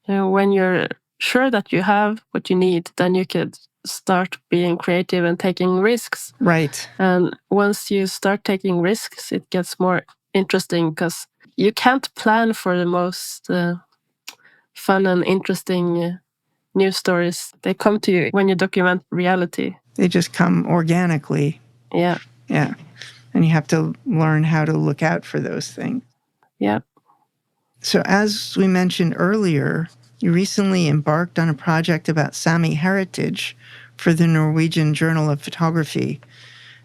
Speaker 2: when you're sure that you have what you need, then you could start being creative and taking risks.
Speaker 1: Right.
Speaker 2: And once you start taking risks, it gets more interesting because you can't plan for the most fun and interesting news stories. They come to you when you document reality.
Speaker 1: They just come organically.
Speaker 2: Yeah.
Speaker 1: Yeah. And you have to learn how to look out for those things.
Speaker 2: Yeah.
Speaker 1: So as we mentioned earlier, you recently embarked on a project about Sami heritage for the Norwegian Journal of Photography.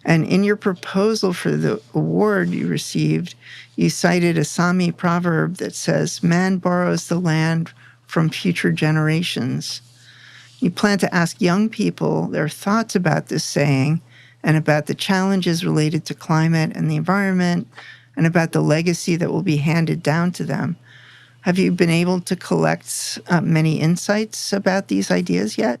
Speaker 1: And in your proposal for the award you received, you cited a Sami proverb that says, "Man borrows the land from future generations." You plan to ask young people their thoughts about this saying and about the challenges related to climate and the environment and about the legacy that will be handed down to them. Have you been able to collect many insights about these ideas yet?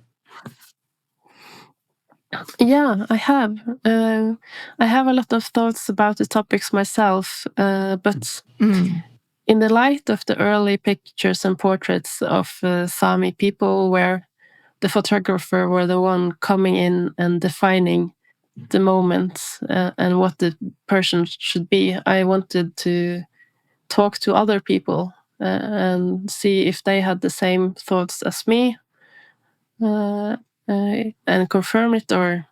Speaker 2: Yeah, I have. I have a lot of thoughts about the topics myself, but in the light of the early pictures and portraits of Sami people, where the photographer were the one coming in and defining the moments and what the person should be, I wanted to talk to other people and see if they had the same thoughts as me, and confirm it or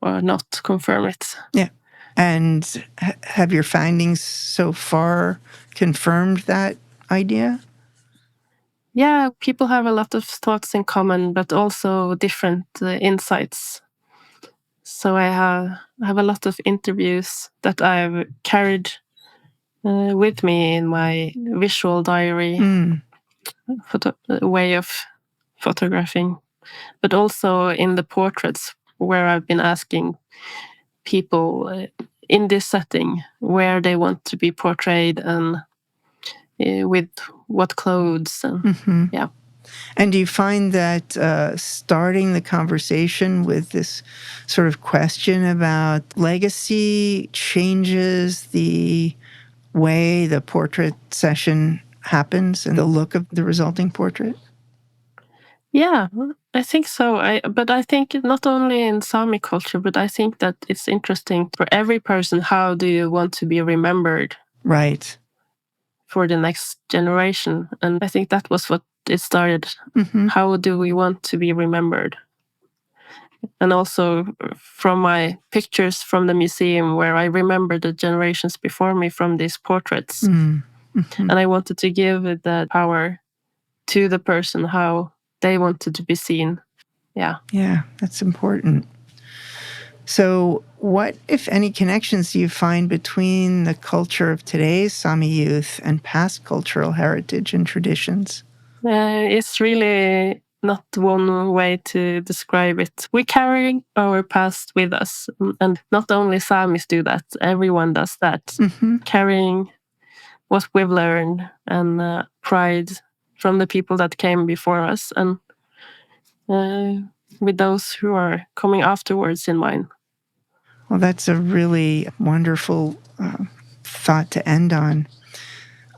Speaker 2: not confirm it.
Speaker 1: Yeah. And have your findings so far confirmed that idea?
Speaker 2: Yeah, people have a lot of thoughts in common, but also different insights. So I have a lot of interviews that I've carried with me in my visual diary way of photographing, but also in the portraits where I've been asking people in this setting where they want to be portrayed and with what clothes. And yeah.
Speaker 1: And do you find that starting the conversation with this sort of question about legacy changes the way the portrait session happens and the look of the resulting portrait?
Speaker 2: Yeah, I think so. But I think not only in Sami culture, but I think that it's interesting for every person. How do you want to be remembered?
Speaker 1: Right.
Speaker 2: For the next generation. And I think that was what it started. How do we want to be remembered? And also from my pictures from the museum, where I remember the generations before me from these portraits. And I wanted to give that power to the person, how they wanted to be seen. Yeah.
Speaker 1: Yeah, that's important. So what, if any, connections do you find between the culture of today's Sami youth and past cultural heritage and traditions?
Speaker 2: It's really not one way to describe it. We carry our past with us, and not only Samis do that, everyone does that. Carrying what we've learned and pride from the people that came before us, and with those who are coming afterwards in mind.
Speaker 1: Well, that's a really wonderful thought to end on.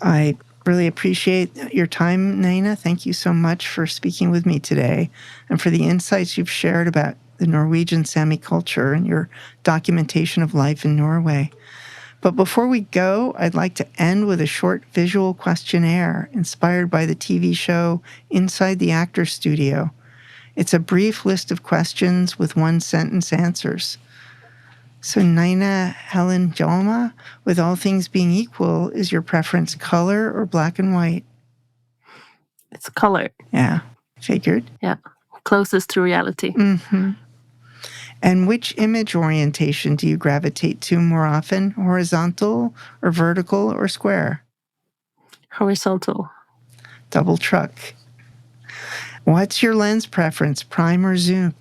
Speaker 1: I really appreciate your time, Naina. Thank you so much for speaking with me today and for the insights you've shared about the Norwegian Sami culture and your documentation of life in Norway. But before we go, I'd like to end with a short visual questionnaire inspired by the TV show Inside the Actor's Studio. It's a brief list of questions with one-sentence answers. So, Naina Helén Jåma, with all things being equal, is your preference color or black and white?
Speaker 2: It's color.
Speaker 1: Yeah, figured.
Speaker 2: Yeah, closest to reality.
Speaker 1: And which image orientation do you gravitate to more often, horizontal or vertical or square?
Speaker 2: Horizontal.
Speaker 1: Double truck. What's your lens preference, prime or zoom?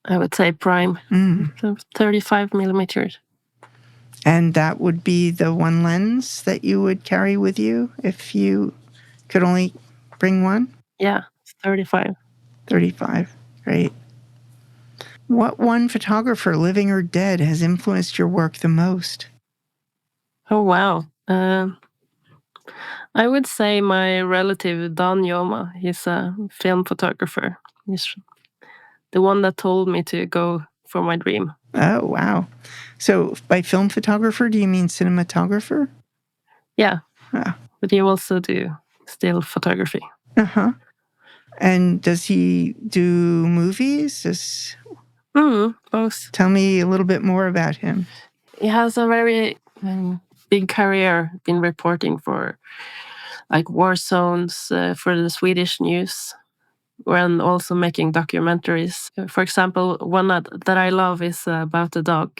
Speaker 2: I would say prime. 35 millimeters.
Speaker 1: And that would be the one lens that you would carry with you if you could only bring one?
Speaker 2: Yeah, 35.
Speaker 1: 35. Great. What one photographer, living or dead, has influenced your work the most?
Speaker 2: Oh, wow. I would say my relative, Dan Jåma. He's a film photographer. He's the one that told me to go for my dream.
Speaker 1: Oh, wow. So by film photographer, do you mean cinematographer?
Speaker 2: Yeah. But he also do still photography.
Speaker 1: And does he do movies?
Speaker 2: Both.
Speaker 1: Tell me a little bit more about him.
Speaker 2: He has a very big career in reporting for like war zones for the Swedish news, and also making documentaries. For example, one that I love is about a dog.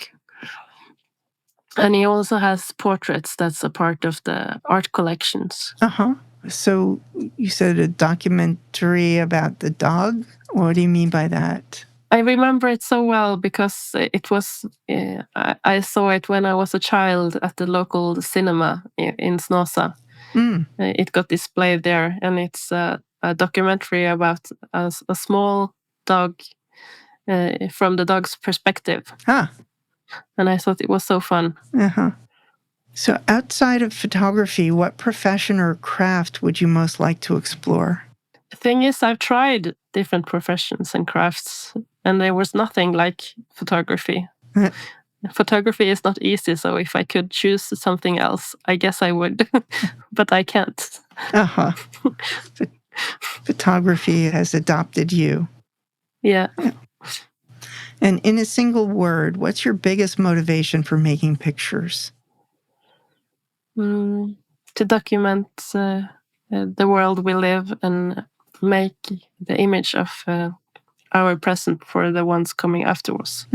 Speaker 2: And he also has portraits that's a part of the art collections.
Speaker 1: So you said a documentary about the dog? What do you mean by that?
Speaker 2: I remember it so well because it was, I saw it when I was a child at the local cinema in Snåsa. It got displayed there, and it's a documentary about a small dog from the dog's perspective. And I thought it was so fun.
Speaker 1: So outside of photography, what profession or craft would you most like to explore?
Speaker 2: The thing is, I've tried different professions and crafts, and there was nothing like photography. Photography is not easy, so if I could choose something else, I guess I would, but I can't.
Speaker 1: Photography has adopted you.
Speaker 2: Yeah.
Speaker 1: And in a single word, what's your biggest motivation for making pictures?
Speaker 2: To document the world we live and make the image of our present for the ones coming after us.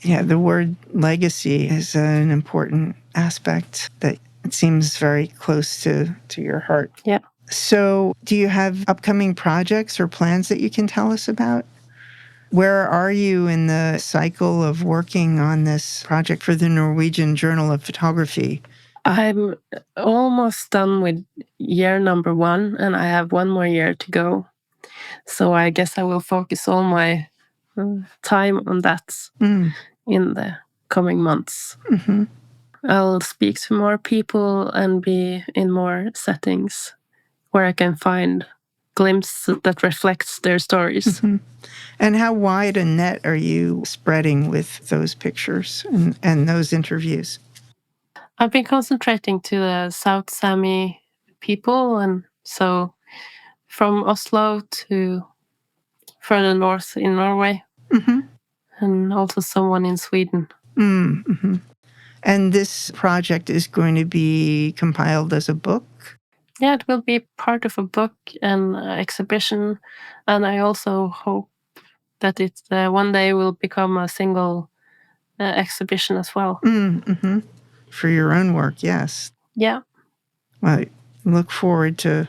Speaker 1: Yeah, the word legacy is an important aspect that it seems very close to your heart.
Speaker 2: Yeah.
Speaker 1: So do you have upcoming projects or plans that you can tell us about? Where are you in the cycle of working on this project for the Norwegian Journal of Photography?
Speaker 2: I'm almost done with year number 1, and I have 1 more year to go. So I guess I will focus all my time on that in the coming months. I'll speak to more people and be in more settings where I can find glimpses that reflects their stories.
Speaker 1: And how wide a net are you spreading with those pictures and those interviews?
Speaker 2: I've been concentrating to the South Sami people, and so from Oslo to further north in Norway, and also someone in Sweden.
Speaker 1: And this project is going to be compiled as a book?
Speaker 2: Yeah, it will be part of a book and exhibition, and I also hope that it one day will become a single exhibition as well.
Speaker 1: For your own work, yes.
Speaker 2: Yeah.
Speaker 1: Well, I look forward to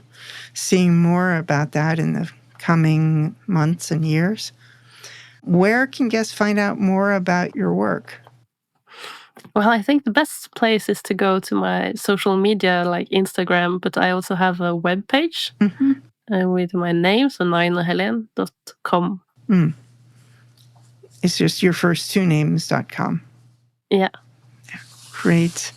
Speaker 1: seeing more about that in the coming months and years. Where can guests find out more about your work?
Speaker 2: Well, I think the best place is to go to my social media, like Instagram, but I also have a webpage with my name, so nainahelén.com.
Speaker 1: It's just your first 2 names.com.
Speaker 2: Yeah.
Speaker 1: Great.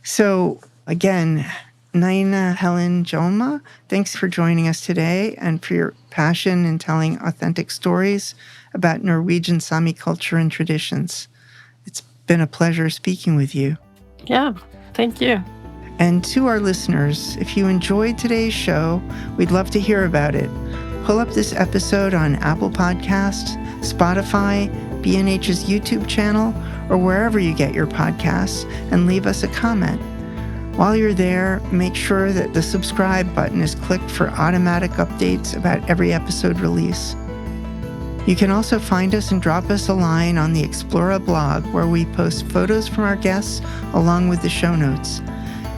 Speaker 1: So again, Naina Helén Jåma, thanks for joining us today and for your passion in telling authentic stories about Norwegian Sami culture and traditions. It's been a pleasure speaking with you.
Speaker 2: Yeah, thank you.
Speaker 1: And to our listeners, if you enjoyed today's show, we'd love to hear about it. Pull up this episode on Apple Podcasts, Spotify, B&H's YouTube channel, or wherever you get your podcasts, and leave us a comment. While you're there, make sure that the subscribe button is clicked for automatic updates about every episode release. You can also find us and drop us a line on the Explora blog, where we post photos from our guests along with the show notes.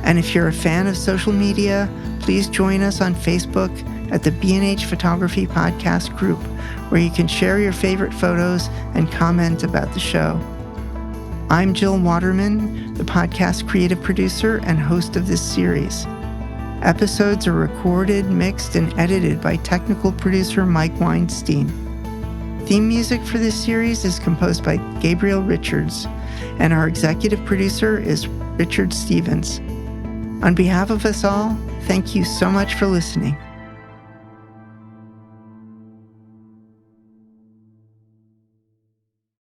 Speaker 1: And if you're a fan of social media, please join us on Facebook at the B&H Photography Podcast group, where you can share your favorite photos and comment about the show. I'm Jill Waterman, the podcast creative producer and host of this series. Episodes are recorded, mixed, and edited by technical producer Mike Weinstein. Theme music for this series is composed by Gabriel Richards, and our executive producer is Richard Stevens. On behalf of us all, thank you so much for listening.